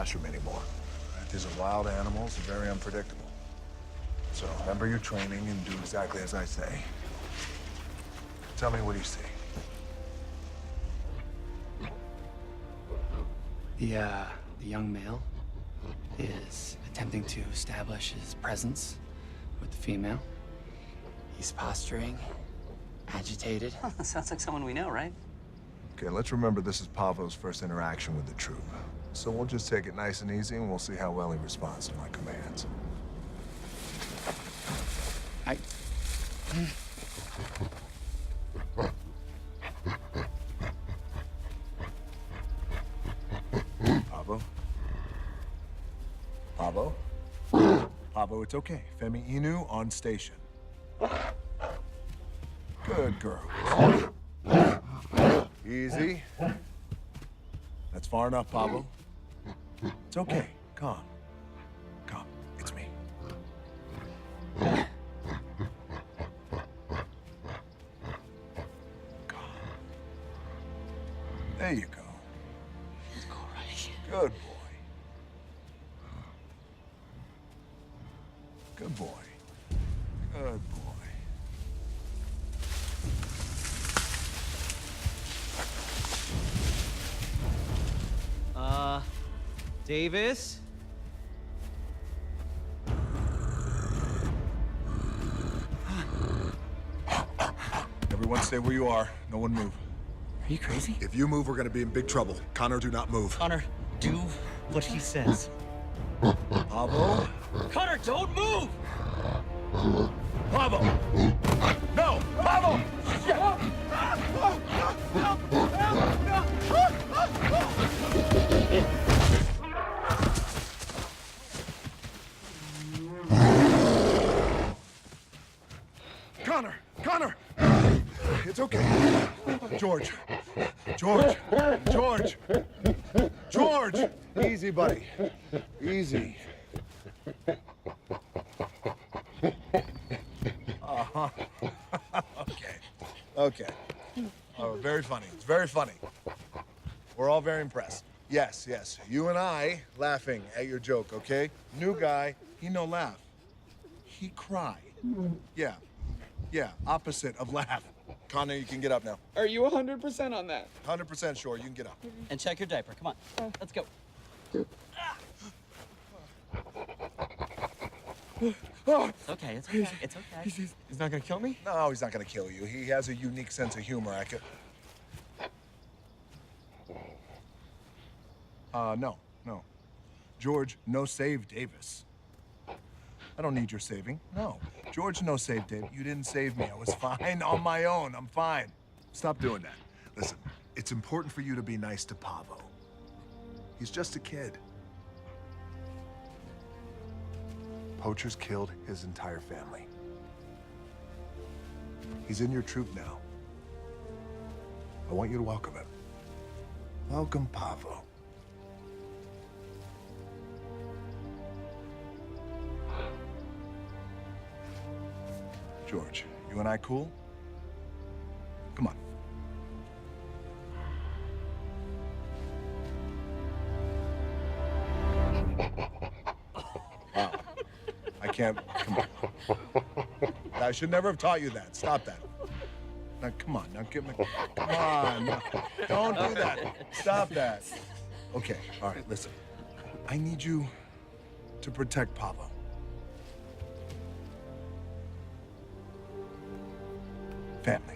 classroom anymore. Right? These are wild animals, and very unpredictable. So remember your training and do exactly as I say. Tell me, what do you see? The young male is attempting to establish his presence with the female. He's posturing, agitated. Sounds like someone we know, right? Okay, let's remember this is Pavo's first interaction with the troop. So we'll just take it nice and easy, and we'll see how well he responds to my commands. Pavo? Pavo? Pavo, it's okay. Femi Inu on station. Good girl. Easy. That's far enough, Pablo. It's okay. Calm. Calm. It's me. Calm. There you go. All right. Good boy. Good boy. Good boy. Davis? Everyone stay where you are. No one move. Are you crazy? If you move, we're gonna be in big trouble. Connor, do not move. Connor, do what he says. Pablo? Connor, don't move! Pablo! No! Pablo! Connor! Connor! It's okay. George. George. George. George! Easy, buddy. Easy. Uh-huh. Okay. Okay. Oh, very funny. It's very funny. We're all very impressed. Yes, yes. You and I laughing at your joke, okay? New guy, he no laugh. He cry. Yeah. Yeah, opposite of laugh. Connor, you can get up now. Are you 100% on that? 100% sure, you can get up. And check your diaper. Come on. Let's go. It's okay. It's okay. It's okay. He's not gonna kill me? No, he's not gonna kill you. He has a unique sense of humor. I could... no. George, no save Davis. I don't need your saving. No. George, no save Davis. You didn't save me. I was fine on my own. I'm fine. Stop doing that. Listen, it's important for you to be nice to Pavo. He's just a kid. Poachers killed his entire family. He's in your troop now. I want you to welcome him. Welcome, Pavo. George, you and I cool? Come on. Wow. I can't, come on. I should never have taught you that. Stop that. Now, come on, now give me, come on. No, don't do that. Stop that. Okay, all right, listen. I need you to protect Pablo. Family.